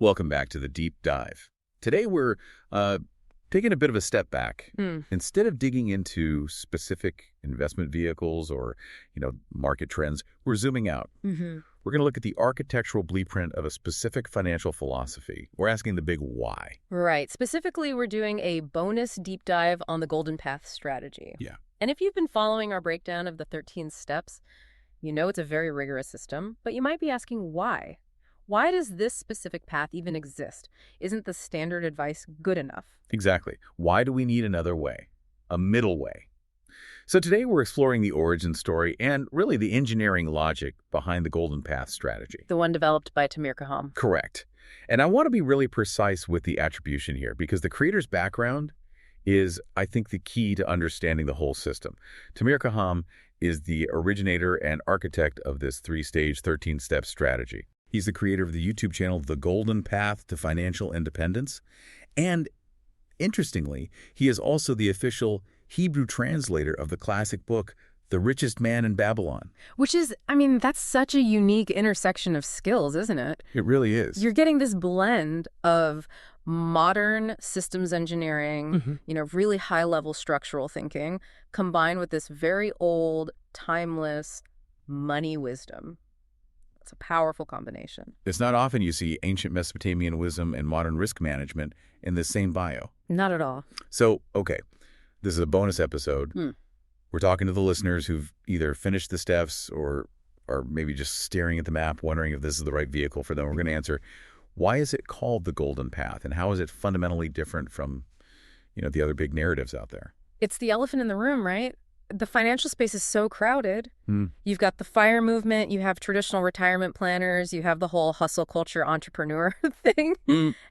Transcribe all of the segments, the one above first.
Welcome back to the Deep Dive. Today we're taking a bit of a step back. Instead of digging into specific investment vehicles or, market trends, we're zooming out. We're going to look at the architectural blueprint of a specific financial philosophy. We're asking the big why. Right. Specifically, we're doing a bonus deep dive on the Golden Path strategy. Yeah. And if you've been following our breakdown of the 13 steps, you know it's a very rigorous system, but you might be asking why. Why does this specific path even exist? Isn't the standard advice good enough? Exactly. Why do we need another way? A middle way. So today we're exploring the origin story and really the engineering logic behind the Golden Path strategy. The one developed by Tamir Kaham. Correct. And I want to be really precise with the attribution here because the creator's background is, I think, the key to understanding the whole system. Tamir Kaham is the originator and architect of this 3-stage, 13-step strategy. He's the creator of the YouTube channel, The Golden Path to Financial Independence. And interestingly, he is also the official Hebrew translator of the classic book, The Richest Man in Babylon. Which is, that's such a unique intersection of skills, isn't it? It really is. You're getting this blend of modern systems engineering, really high-level structural thinking, combined with this very old, timeless money wisdom. It's a powerful combination. It's not often you see ancient Mesopotamian wisdom and modern risk management in the same bio. Not at all. So, okay, this is a bonus episode. We're talking to the listeners who've either finished the steps or are maybe just staring at the map, wondering if this is the right vehicle for them. We're going to answer, why is it called the Golden Path, and how is it fundamentally different from, the other big narratives out there? It's the elephant in the room, right? The financial space is so crowded. You've got the FIRE movement, you have traditional retirement planners, you have the whole hustle culture entrepreneur thing.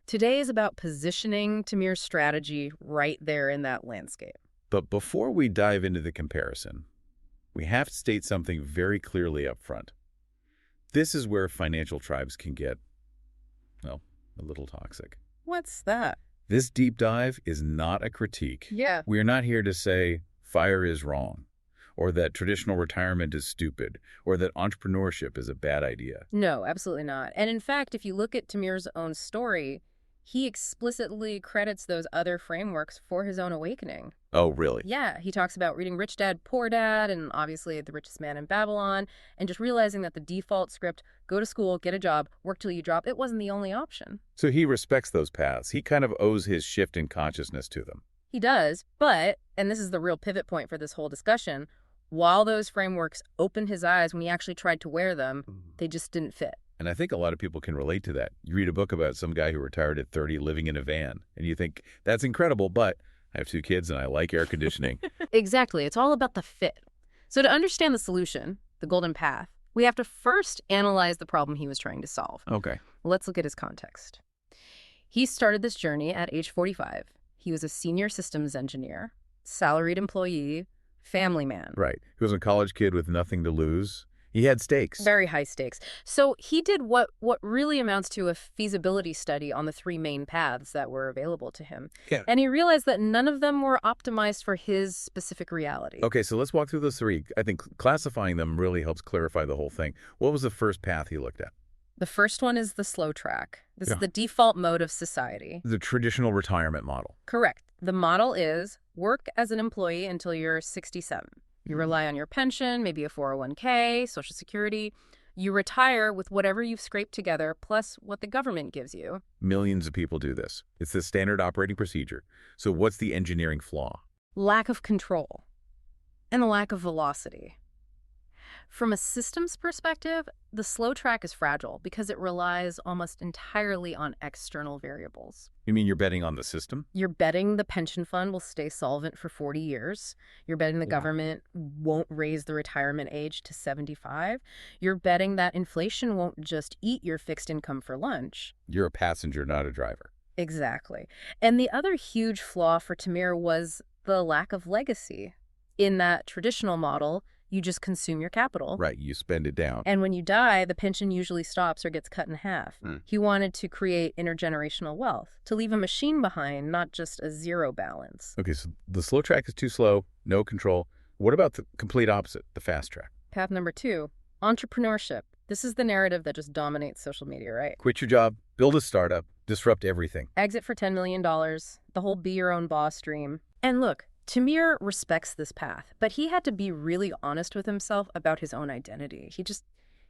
Today is about positioning Tamir's strategy right there in that landscape. But before we dive into the comparison, we have to state something very clearly up front. This is where financial tribes can get, a little toxic. What's that? This deep dive is not a critique. Yeah. We're not here to say FIRE is wrong, or that traditional retirement is stupid, or that entrepreneurship is a bad idea. No, absolutely not. And in fact, if you look at Tamir's own story, he explicitly credits those other frameworks for his own awakening. Oh, really? Yeah, he talks about reading Rich Dad, Poor Dad, and obviously The Richest Man in Babylon, and just realizing that the default script, go to school, get a job, work till you drop, it wasn't the only option. So he respects those paths. He kind of owes his shift in consciousness to them. He does, but, and this is the real pivot point for this whole discussion, while those frameworks opened his eyes when he actually tried to wear them, they just didn't fit. And I think a lot of people can relate to that. You read a book about some guy who retired at 30 living in a van, and you think, that's incredible, but I have 2 kids and I like air conditioning. Exactly. It's all about the fit. So to understand the solution, the Golden Path, we have to first analyze the problem he was trying to solve. Okay. Let's look at his context. He started this journey at age 45. He was a senior systems engineer, salaried employee, family man. Right. He was a college kid with nothing to lose. He had stakes. Very high stakes. So he did what really amounts to a feasibility study on the 3 main paths that were available to him. Yeah. And he realized that none of them were optimized for his specific reality. Okay, so let's walk through those 3. I think classifying them really helps clarify the whole thing. What was the first path he looked at? The first one is the slow track. This is the default mode of society. The traditional retirement model. Correct. The model is work as an employee until you're 67. You rely on your pension, maybe a 401k, Social Security. You retire with whatever you've scraped together, plus what the government gives you. Millions of people do this. It's the standard operating procedure. So what's the engineering flaw? Lack of control and a lack of velocity. From a systems perspective, the slow track is fragile because it relies almost entirely on external variables. You mean you're betting on the system? You're betting the pension fund will stay solvent for 40 years. You're betting the government won't raise the retirement age to 75. You're betting that inflation won't just eat your fixed income for lunch. You're a passenger, not a driver. Exactly. And the other huge flaw for Tamir was the lack of legacy. In that traditional model, you just consume your capital. Right, you spend it down. And when you die, the pension usually stops or gets cut in half. He wanted to create intergenerational wealth, to leave a machine behind, not just a zero balance. Okay, so the slow track is too slow, no control. What about the complete opposite, the fast track? Path number 2, entrepreneurship. This is the narrative that just dominates social media, right? Quit your job, Build a startup, disrupt everything. Exit for $10 million, the whole be your own boss dream. And look, Tamir respects this path, but he had to be really honest with himself about his own identity.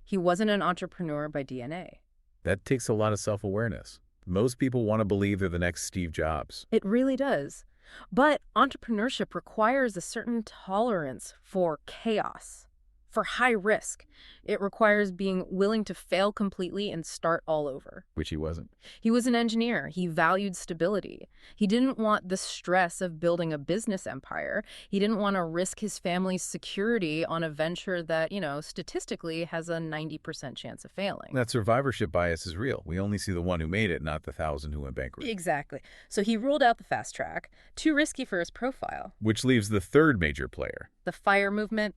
He wasn't an entrepreneur by DNA. That takes a lot of self-awareness. Most people want to believe they're the next Steve Jobs. It really does. But entrepreneurship requires a certain tolerance for chaos, for high risk. It requires being willing to fail completely and start all over. Which he wasn't. He was an engineer. He valued stability. He didn't want the stress of building a business empire. He didn't want to risk his family's security on a venture that, statistically has a 90% chance of failing. That survivorship bias is real. We only see the one who made it, not the 1,000 who went bankrupt. Exactly. So he ruled out the fast track, too risky for his profile. Which leaves the third major player. The FIRE movement.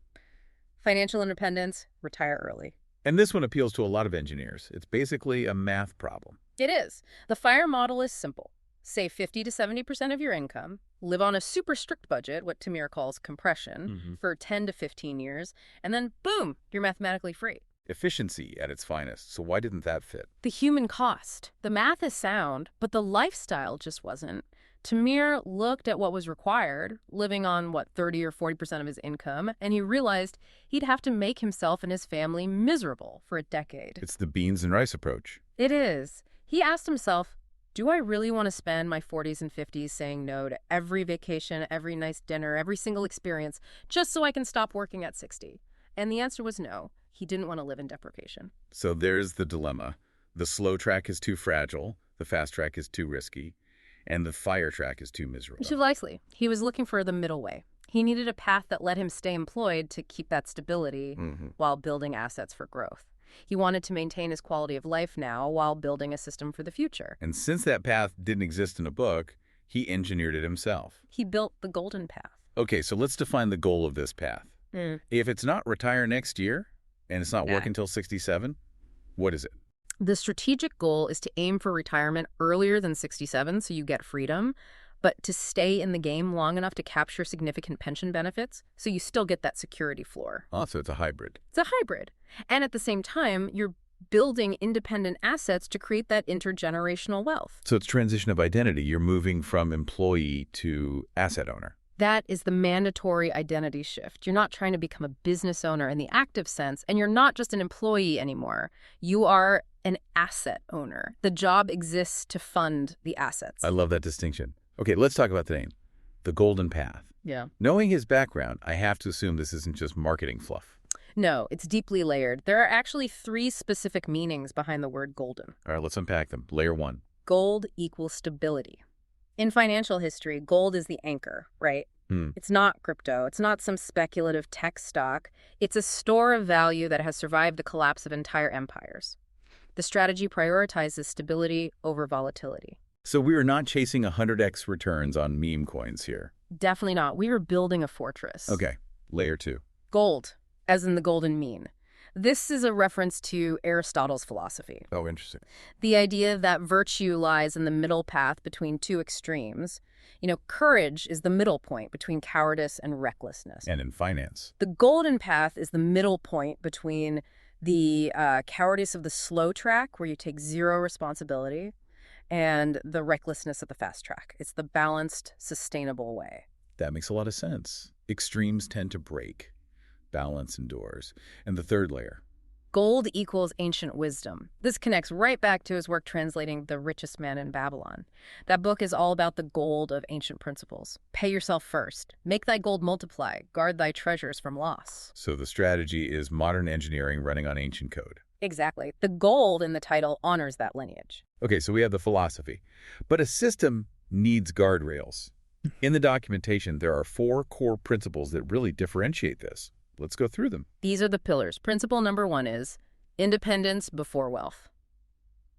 Financial independence, retire early. And this one appeals to a lot of engineers. It's basically a math problem. It is. The FIRE model is simple. Save 50 to 70% of your income, live on a super strict budget, what Tamir calls compression, for 10 to 15 years, and then boom, you're mathematically free. Efficiency at its finest. So why didn't that fit? The human cost. The math is sound, but the lifestyle just wasn't. Tamir looked at what was required, living on, 30 or 40% of his income, and he realized he'd have to make himself and his family miserable for a decade. It's the beans and rice approach. It is. He asked himself, do I really want to spend my 40s and 50s saying no to every vacation, every nice dinner, every single experience, just so I can stop working at 60? And the answer was no. He didn't want to live in deprivation. So there's the dilemma. The slow track is too fragile, the fast track is too risky, and the FIRE track is too miserable. Too likely. He was looking for the middle way. He needed a path that let him stay employed to keep that stability while building assets for growth. He wanted to maintain his quality of life now while building a system for the future. And since that path didn't exist in a book, he engineered it himself. He built the Golden Path. Okay, so let's define the goal of this path. If it's not retire next year, and it's not work until 67, what is it? The strategic goal is to aim for retirement earlier than 67 so you get freedom, but to stay in the game long enough to capture significant pension benefits so you still get that security floor. Oh, so it's a hybrid. It's a hybrid. And at the same time, you're building independent assets to create that intergenerational wealth. So it's transition of identity. You're moving from employee to asset owner. That is the mandatory identity shift. You're not trying to become a business owner in the active sense, and you're not just an employee anymore. You are an asset owner. The job exists to fund the assets. I love that distinction. Okay, let's talk about the name, The Golden Path. Yeah. Knowing his background, I have to assume this isn't just marketing fluff. No, it's deeply layered. There are actually 3 specific meanings behind the word golden. All right, let's unpack them. Layer 1. Gold equals stability. In financial history, gold is the anchor, right? It's not crypto. It's not some speculative tech stock. It's a store of value that has survived the collapse of entire empires. The strategy prioritizes stability over volatility. So we are not chasing 100x returns on meme coins here. Definitely not. We are building a fortress. Okay, layer 2. Gold, as in the golden mean. This is a reference to Aristotle's philosophy. Oh, interesting. The idea that virtue lies in the middle path between 2 extremes. Courage is the middle point between cowardice and recklessness. And in finance. The golden path is the middle point between the cowardice of the slow track, where you take zero responsibility, and the recklessness of the fast track. It's the balanced, sustainable way. That makes a lot of sense. Extremes tend to break. Balance endures. And the third layer. Gold equals ancient wisdom. This connects right back to his work translating The Richest Man in Babylon. That book is all about the gold of ancient principles. Pay yourself first. Make thy gold multiply. Guard thy treasures from loss. So the strategy is modern engineering running on ancient code. Exactly. The gold in the title honors that lineage. Okay, so we have the philosophy. But a system needs guardrails. In the documentation, there are 4 core principles that really differentiate this. Let's go through them. These are the pillars. Principle number 1 is independence before wealth.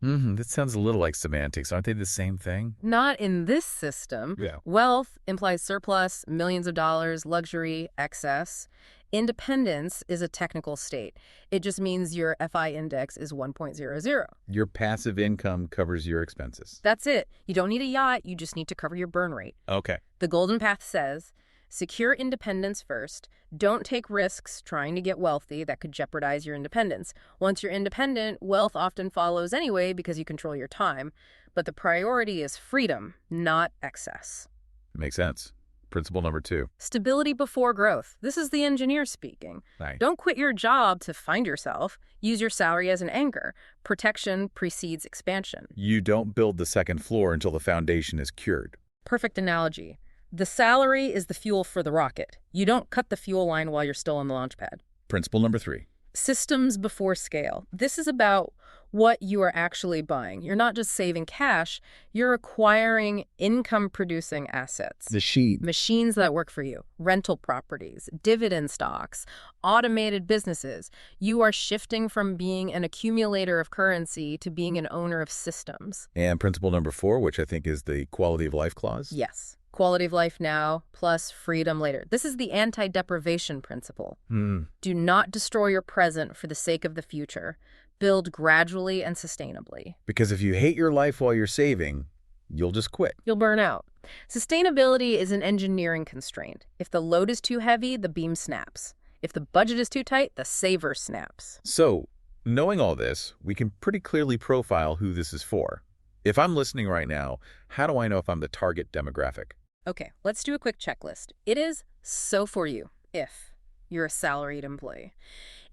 That sounds a little like semantics. Aren't they the same thing? Not in this system. Yeah. Wealth implies surplus, millions of dollars, luxury, excess. Independence is a technical state. It just means your FI index is 1.00. Your passive income covers your expenses. That's it. You don't need a yacht. You just need to cover your burn rate. Okay. The Golden Path says Secure independence first. Don't take risks trying to get wealthy that could jeopardize your independence. Once you're independent, wealth often follows anyway because you control your time. But the priority is freedom, not excess. Makes sense. Principle number 2. Stability before growth. This is the engineer speaking. Right. Don't quit your job to find yourself. Use your salary as an anchor. Protection precedes expansion. You don't build the second floor until the foundation is cured. Perfect analogy. The salary is the fuel for the rocket. You don't cut the fuel line while you're still on the launch pad. Principle number 3. Systems before scale. This is about what you are actually buying. You're not just saving cash, you're acquiring income-producing assets. Machines that work for you, rental properties, dividend stocks, automated businesses. You are shifting from being an accumulator of currency to being an owner of systems. And principle number 4, which I think is the quality of life clause. Yes. Quality of life now plus freedom later. This is the anti-deprivation principle. Do not destroy your present for the sake of the future. Build gradually and sustainably. Because if you hate your life while you're saving, you'll just quit. You'll burn out. Sustainability is an engineering constraint. If the load is too heavy, the beam snaps. If the budget is too tight, the saver snaps. So, knowing all this, we can pretty clearly profile who this is for. If I'm listening right now, how do I know if I'm the target demographic? Okay, let's do a quick checklist. It is so for you if you're a salaried employee.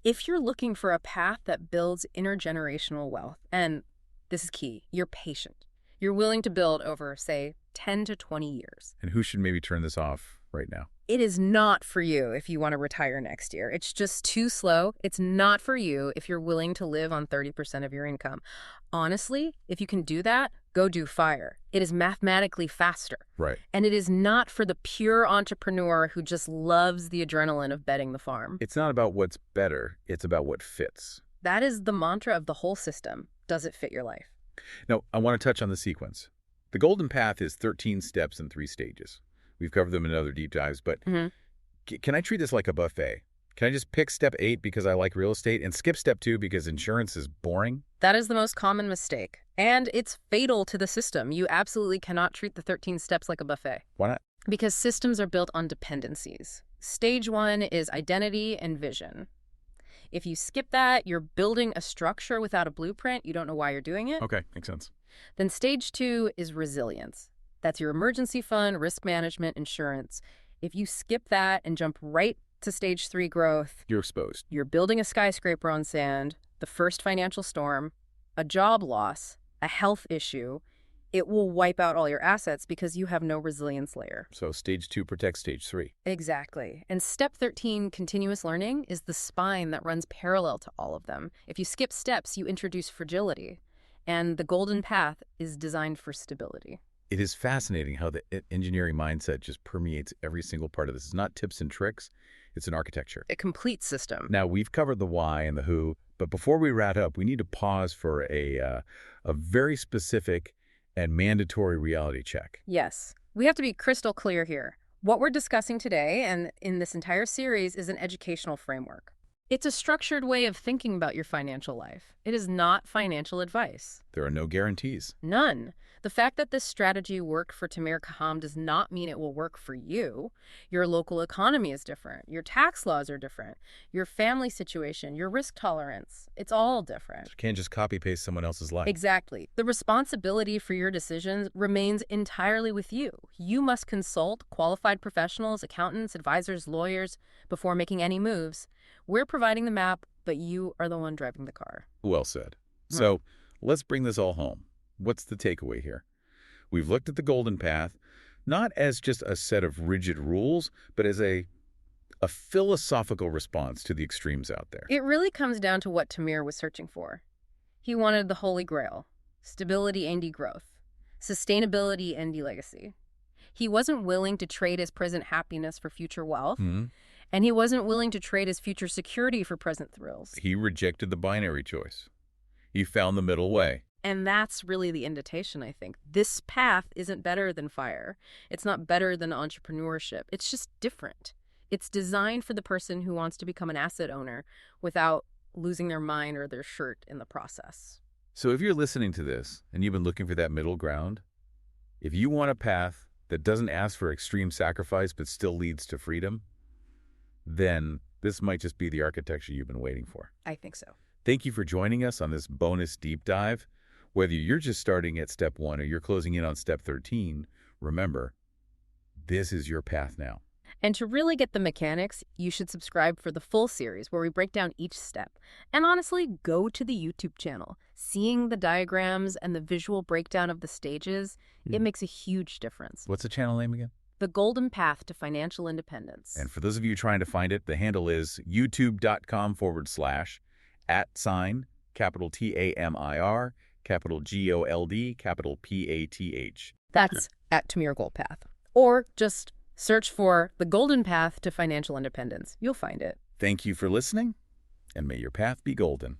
If you're looking for a path that builds intergenerational wealth, and this is key, you're patient. You're willing to build over, say, 10 to 20 years. And who should maybe turn this off right now? It is not for you if you want to retire next year. It's just too slow. It's not for you if you're willing to live on 30% of your income. Honestly, if you can do that, go do FIRE. It is mathematically faster. Right. And it is not for the pure entrepreneur who just loves the adrenaline of betting the farm. It's not about what's better. It's about what fits. That is the mantra of the whole system. Does it fit your life? Now, I want to touch on the sequence. The Golden Path is 13 steps and 3 stages. We've covered them in other deep dives, but can I treat this like a buffet? Can I just pick step 8 because I like real estate and skip step 2 because insurance is boring? That is the most common mistake. And it's fatal to the system. You absolutely cannot treat the 13 steps like a buffet. Why not? Because systems are built on dependencies. Stage 1 is identity and vision. If you skip that, you're building a structure without a blueprint. You don't know why you're doing it. Okay, makes sense. Then stage 2 is resilience. That's your emergency fund, risk management, insurance. If you skip that and jump right to stage 3 growth, you're exposed. You're building a skyscraper on sand, the first financial storm, a job loss, a health issue. It will wipe out all your assets because you have no resilience layer. So stage 2 protects stage 3. Exactly. And step 13, continuous learning, is the spine that runs parallel to all of them. If you skip steps, you introduce fragility. And the Golden Path is designed for stability. It is fascinating how the engineering mindset just permeates every single part of this. It's not tips and tricks. It's an architecture. A complete system. Now, we've covered the why and the who, but before we wrap up, we need to pause for a very specific and mandatory reality check. Yes. We have to be crystal clear here. What we're discussing today and in this entire series is an educational framework. It's a structured way of thinking about your financial life. It is not financial advice. There are no guarantees. None. The fact that this strategy worked for Tamir Kaham does not mean it will work for you. Your local economy is different. Your tax laws are different. Your family situation, your risk tolerance, it's all different. You can't just copy-paste someone else's life. Exactly. The responsibility for your decisions remains entirely with you. You must consult qualified professionals, accountants, advisors, lawyers before making any moves. We're providing the map, but you are the one driving the car. Well said. So let's bring this all home. What's the takeaway here? We've looked at the Golden Path, not as just a set of rigid rules, but as a philosophical response to the extremes out there. It really comes down to what Tamir was searching for. He wanted the Holy Grail, stability and degrowth, sustainability and delegacy. He wasn't willing to trade his present happiness for future wealth, and he wasn't willing to trade his future security for present thrills. He rejected the binary choice. He found the middle way. And that's really the invitation, I think. This path isn't better than FIRE. It's not better than entrepreneurship. It's just different. It's designed for the person who wants to become an asset owner without losing their mind or their shirt in the process. So if you're listening to this and you've been looking for that middle ground, if you want a path that doesn't ask for extreme sacrifice but still leads to freedom, then this might just be the architecture you've been waiting for. I think so. Thank you for joining us on this bonus deep dive. Whether you're just starting at step 1 or you're closing in on step 13, remember, this is your path now. And to really get the mechanics, you should subscribe for the full series where we break down each step. And honestly, go to the YouTube channel. Seeing the diagrams and the visual breakdown of the stages, it makes a huge difference. What's the channel name again? The Golden Path to Financial Independence. And for those of you trying to find it, the handle is youtube.com/@, capital TAMIR, capital GOLD, capital PATH. That's at Tamir Goldpath. Or just search for The Golden Path to Financial Independence. You'll find it. Thank you for listening, and may your path be golden.